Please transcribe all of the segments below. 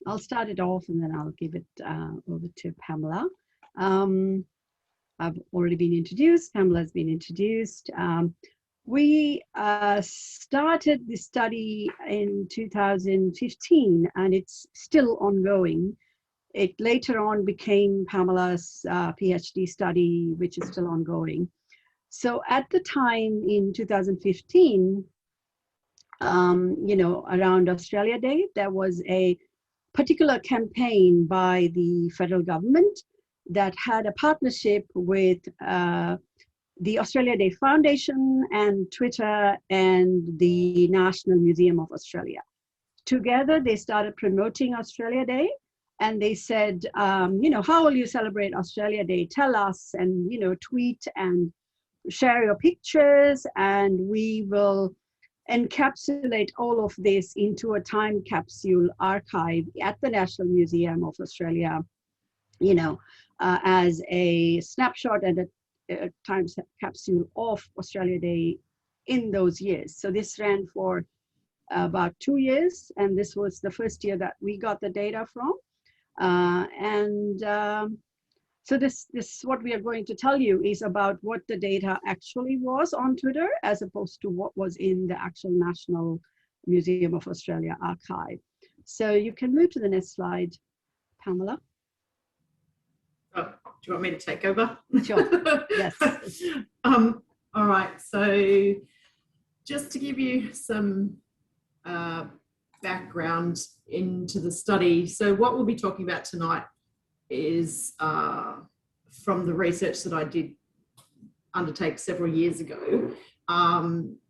I'll start it off and then I'll give it over to Pamela. I've already been introduced. Pamela's been introduced. We started the study in 2015 and it's still ongoing. It later on became Pamela's PhD study, which is still ongoing. So at the time in 2015, around Australia Day, there was a particular campaign by the federal government that had a partnership with the Australia Day Foundation and Twitter and the National Museum of Australia. Together, they started promoting Australia Day, and they said, how will you celebrate Australia Day? Tell us, and, tweet and share your pictures, and we will encapsulate all of this into a time capsule archive at the National Museum of Australia, as a snapshot and a time capsule of Australia Day in those years. So this ran for about 2 years, and this was the first year that we got the data from. So this what we are going to tell you is about what the data actually was on Twitter, as opposed to what was in the actual National Museum of Australia archive. So you can move to the next slide, Pamela. Oh, do you want me to take over? Sure, yes. All right, so just to give you some background into the study. So what we'll be talking about tonight is from the research that I did undertake several years ago.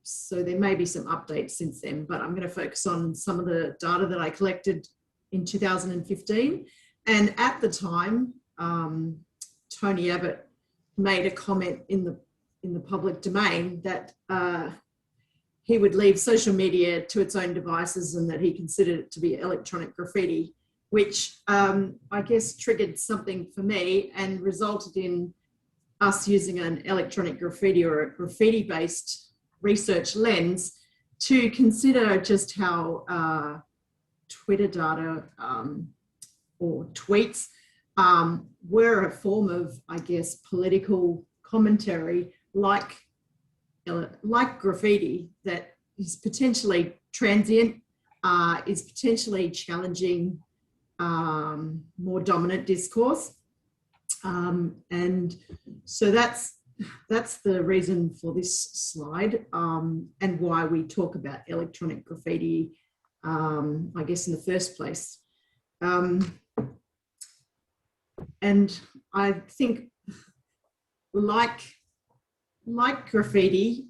So there may be some updates since then, but I'm going to focus on some of the data that I collected in 2015. And at the time, Tony Abbott made a comment in the public domain that he would leave social media to its own devices and that he considered it to be electronic graffiti, which I guess triggered something for me and resulted in us using an electronic graffiti or a graffiti-based research lens to consider just how Twitter data or tweets were a form of, I guess, political commentary like graffiti that is potentially transient, is potentially challenging more dominant discourse. And so that's the reason for this slide, and why we talk about electronic graffiti, I guess, in the first place. And I think like graffiti,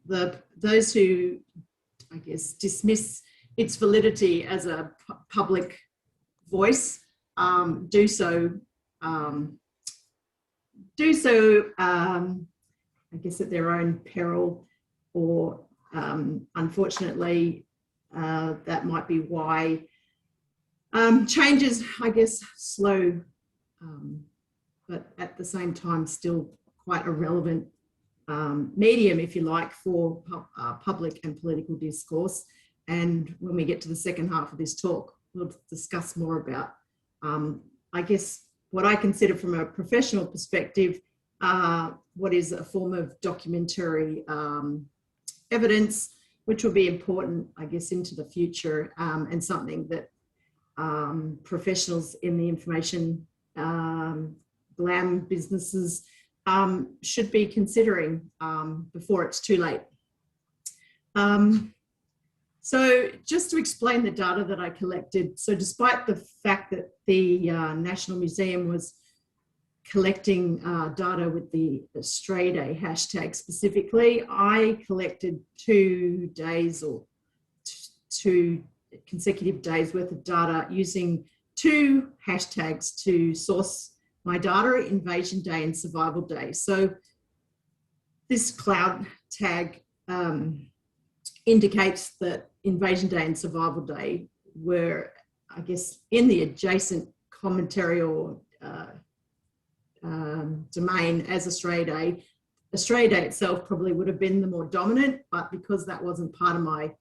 those who, I guess, dismiss its validity as a public voice do so, I guess, at their own peril, or unfortunately, that might be why change is, I guess, slow, but at the same time still quite a relevant medium, if you like, for public and political discourse. And when we get to the second half of this talk, we'll discuss more about, I guess, what I consider from a professional perspective, what is a form of documentary evidence, which will be important, I guess, into the future, and something that professionals in the information glam businesses should be considering before it's too late. So just to explain the data that I collected, so despite the fact that the National Museum was collecting data with the Australia Day hashtag specifically, I collected 2 days or 2 consecutive days worth of data using 2 hashtags to source my data: Invasion Day and Survival Day. So this cloud tag indicates that Invasion Day and Survival Day were, I guess, in the adjacent commentary or domain as Australia Day. Australia Day itself probably would have been the more dominant, but because that wasn't part of my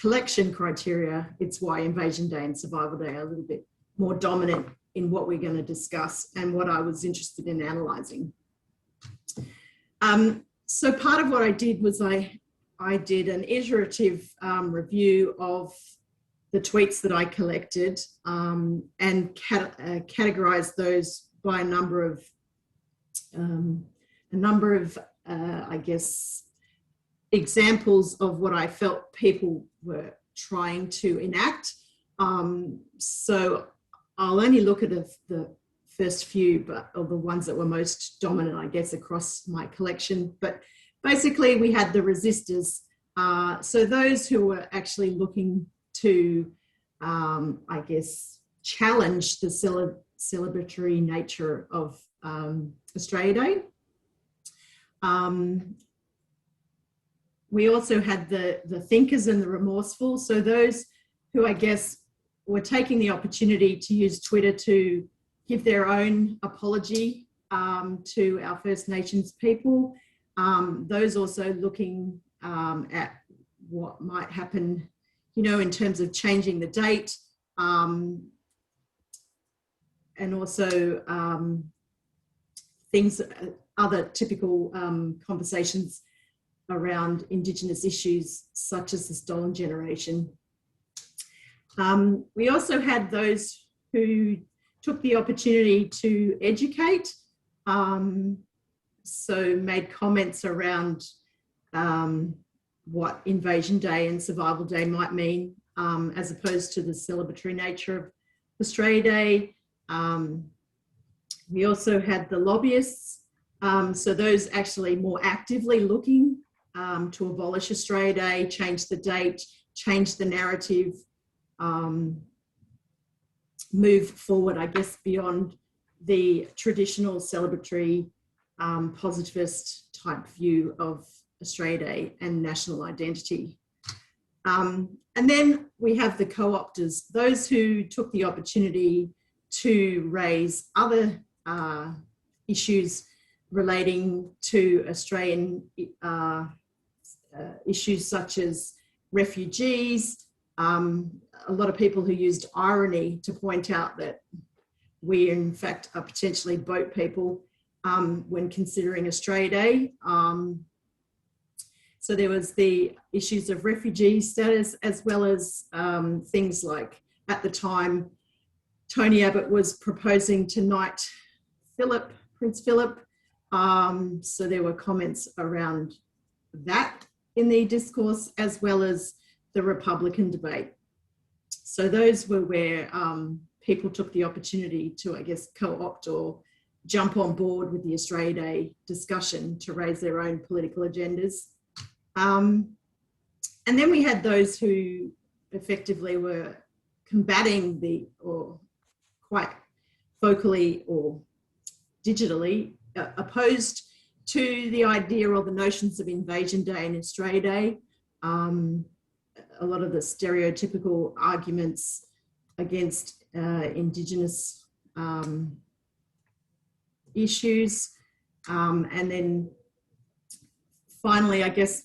collection criteria, it's why Invasion Day and Survival Day are a little bit more dominant in what we're going to discuss and what I was interested in analysing. So part of what I did was I did an iterative review of the tweets that I collected and categorised those by a number of I guess, examples of what I felt people were trying to enact. So I'll only look at the first few, but of the ones that were most dominant, I guess, across my collection. But basically, we had the resistors. So those who were actually looking to, I guess, challenge the celebratory nature of Australia Day. We also had the thinkers and the remorseful. So those who, I guess, were taking the opportunity to use Twitter to give their own apology to our First Nations people. Those also looking at what might happen, you know, in terms of changing the date, and also things, other typical conversations around Indigenous issues such as the stolen generation. We also had those who took the opportunity to educate, so made comments around what Invasion Day and Survival Day might mean, as opposed to the celebratory nature of Australia Day. We also had the lobbyists, so those actually more actively looking to abolish Australia Day, change the date, change the narrative, move forward, I guess, beyond the traditional celebratory positivist type view of Australia Day and national identity. And then we have the co-opters, those who took the opportunity to raise other issues relating to Australian issues such as refugees. A lot of people who used irony to point out that we, in fact, are potentially boat people when considering Australia Day. So there was the issues of refugee status, as well as things like, at the time, Tony Abbott was proposing to knight Prince Philip. So there were comments around that in the discourse, as well as the Republican debate. So those were where people took the opportunity to, I guess, co-opt or jump on board with the Australia Day discussion to raise their own political agendas. And then we had those who effectively were combating or quite vocally or digitally opposed to the idea or the notions of Invasion Day and Australia Day. A lot of the stereotypical arguments against Indigenous issues. And then finally, I guess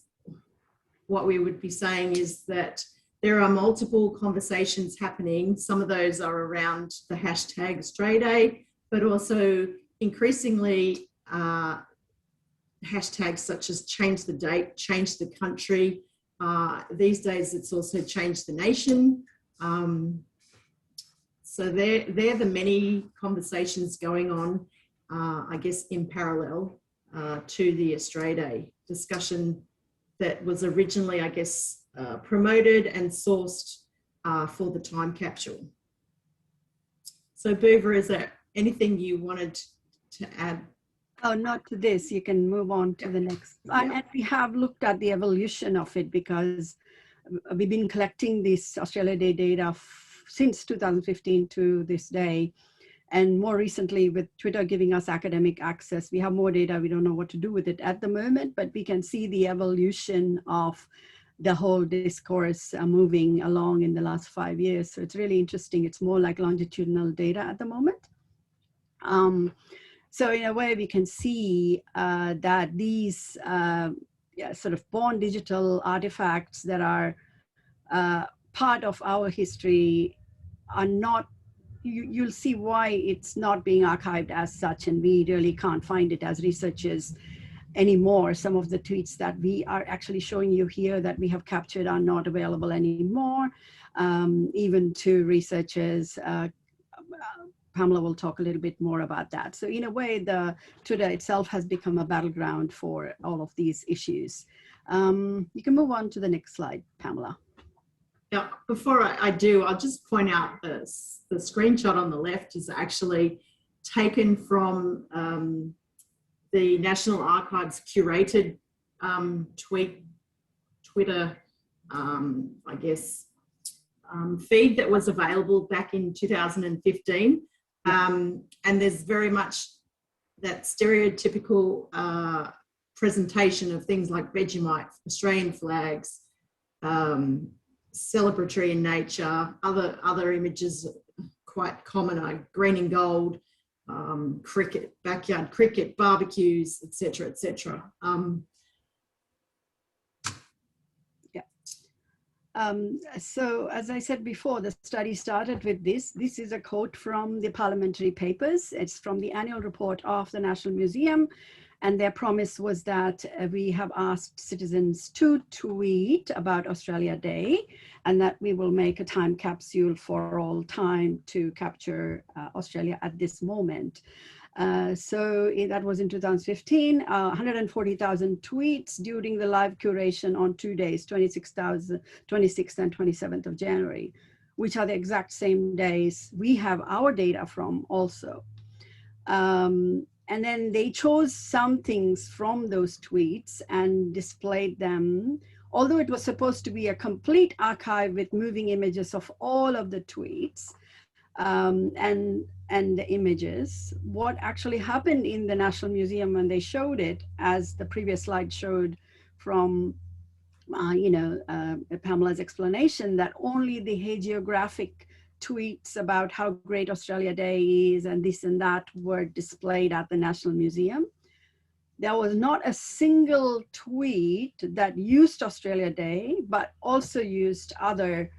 what we would be saying is that there are multiple conversations happening. Some of those are around the hashtag Australia Day, but also increasingly hashtags such as change the date, change the country. These days, it's also changed the nation. So they're the many conversations going on, I guess, in parallel to the Australia Day discussion that was originally, I guess, promoted and sourced for the time capsule. So Bhuva, is there anything you wanted to add? Oh, not to this. You can move on to the next. And we have looked at the evolution of it because we've been collecting this Australia Day data since 2015 to this day. And more recently, with Twitter giving us academic access, we have more data. We don't know what to do with it at the moment, but we can see the evolution of the whole discourse moving along in the last 5 years. So it's really interesting. It's more like longitudinal data at the moment. So in a way, we can see that these sort of born digital artifacts that are part of our history are not, you'll see why it's not being archived as such, and we really can't find it as researchers anymore. Some of the tweets that we are actually showing you here that we have captured are not available anymore, even to researchers. Pamela will talk a little bit more about that. So in a way, the Twitter itself has become a battleground for all of these issues. You can move on to the next slide, Pamela. Yeah, before I do, I'll just point out the screenshot on the left is actually taken from the National Archives curated Twitter, I guess, feed that was available back in 2015. And there's very much that stereotypical presentation of things like Vegemite, Australian flags, celebratory in nature, other images quite common are green and gold, cricket, backyard cricket, barbecues, etc., etc. So as I said before, the study started with this. This is a quote from the parliamentary papers. It's from the annual report of the National Museum. And their promise was that we have asked citizens to tweet about Australia Day, and that we will make a time capsule for all time to capture Australia at this moment. So that was in 2015, 140,000 tweets during the live curation on 2 days, 26th and 27th of January, which are the exact same days we have our data from also. And then they chose some things from those tweets and displayed them, although it was supposed to be a complete archive with moving images of all of the tweets. And the images. What actually happened in the National Museum when they showed it, as the previous slide showed from Pamela's explanation, that only the hagiographic tweets about how great Australia Day is and this and that were displayed at the National Museum. There was not a single tweet that used Australia Day, but also used other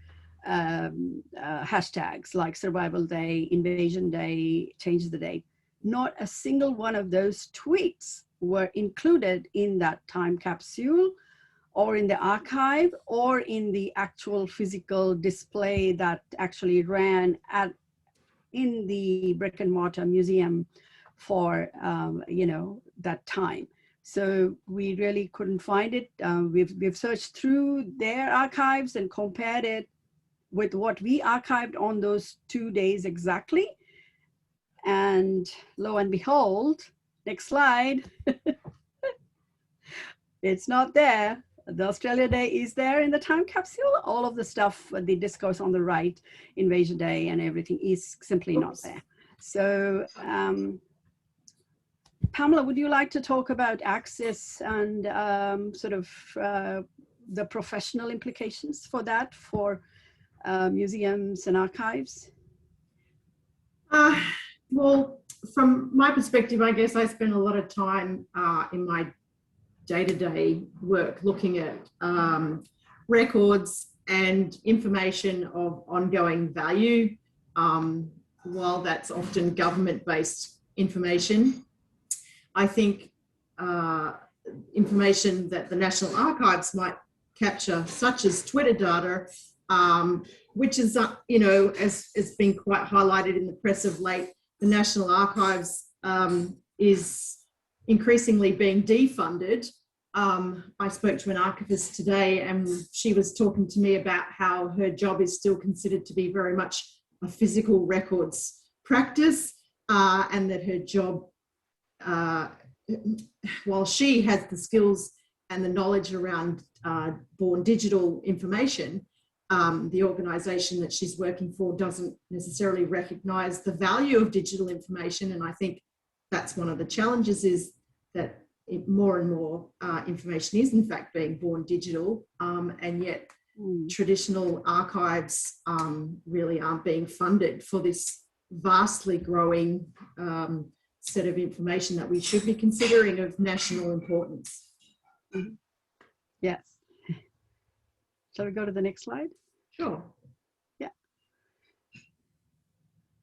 hashtags like Survival Day, Invasion Day, Change the Day. Not a single one of those tweets were included in that time capsule or in the archive or in the actual physical display that actually ran in the brick and mortar museum for that time. So we really couldn't find it. We've searched through their archives and compared it with what we archived on those 2 days exactly. And lo and behold, next slide, it's not there. The Australia Day is there in the time capsule. All of the stuff, the discourse on the right, Invasion Day and everything is simply not there. So Pamela, would you like to talk about access and the professional implications for that, for museums and archives? Well, from my perspective, I guess I spend a lot of time in my day-to-day work looking at records and information of ongoing value, while that's often government-based information. I think information that the National Archives might capture, such as Twitter data, which is, as has been quite highlighted in the press of late, the National Archives is increasingly being defunded. I spoke to an archivist today and she was talking to me about how her job is still considered to be very much a physical records practice, and that her job, while she has the skills and the knowledge around born digital information, the organisation that she's working for doesn't necessarily recognise the value of digital information. And I think that's one of the challenges, is that more and more information is in fact being born digital, and yet traditional archives really aren't being funded for this vastly growing set of information that we should be considering of national importance. Yes. Shall we go to the next slide? Sure.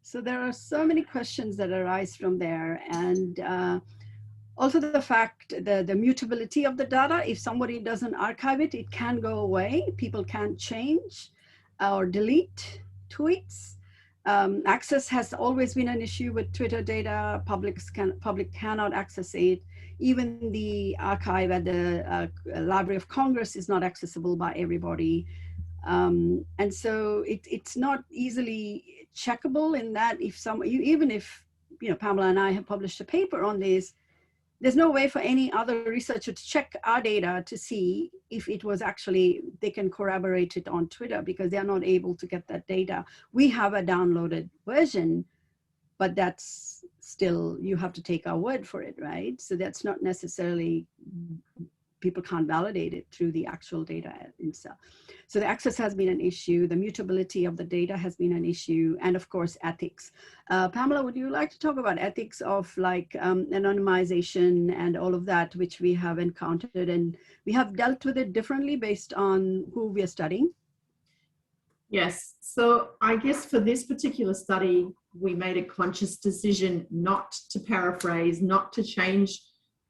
So there are so many questions that arise from there, and also the fact, the mutability of the data. If somebody doesn't archive it, it can go away. People can't change or delete tweets. Access has always been an issue with Twitter data. Public cannot access it. Even the archive at the Library of Congress is not accessible by everybody. And so it's not easily checkable in that even if, Pamela and I have published a paper on this, there's no way for any other researcher to check our data to see if it was actually, they can corroborate it on Twitter because they're not able to get that data. We have a downloaded version, but that's still, you have to take our word for it, right? So that's not necessarily, people can't validate it through the actual data itself. So the access has been an issue. The mutability of the data has been an issue. And of course, ethics. Pamela, would you like to talk about ethics of like anonymization and all of that, which we have encountered, and we have dealt with it differently based on who we are studying? Yes. So I guess for this particular study, we made a conscious decision not to paraphrase, not to change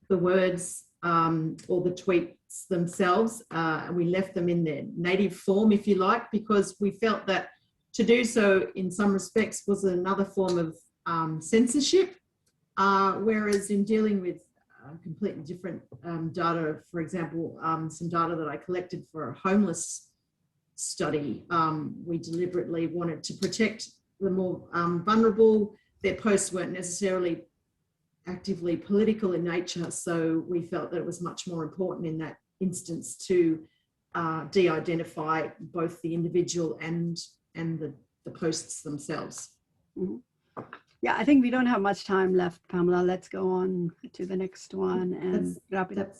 the words or the tweets themselves, and we left them in their native form, if you like, because we felt that to do so in some respects was another form of censorship, whereas in dealing with completely different data, for example, some data that I collected for a homeless study, we deliberately wanted to protect the more vulnerable. Their posts weren't necessarily actively political in nature, so we felt that it was much more important in that instance to de-identify both the individual and the posts themselves. Mm-hmm. Yeah, I think we don't have much time left, Pamela. Let's go on to the next one and wrap it up.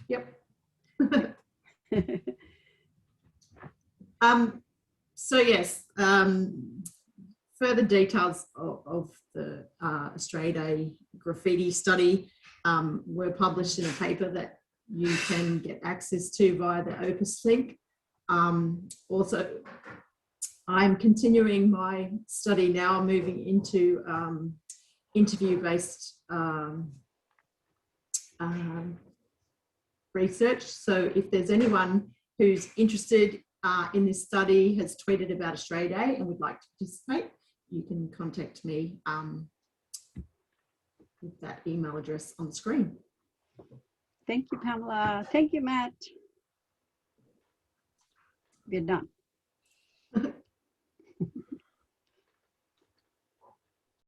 Yep. So yes, further details of the Australia Day graffiti study were published in a paper that you can get access to via the Opus link. Also, I'm continuing my study now, moving into interview-based research. So if there's anyone who's interested in this study, has tweeted about Australia Day and would like to participate, you can contact me with that email address on the screen. Thank you, Pamela. Thank you, Matt. We're done.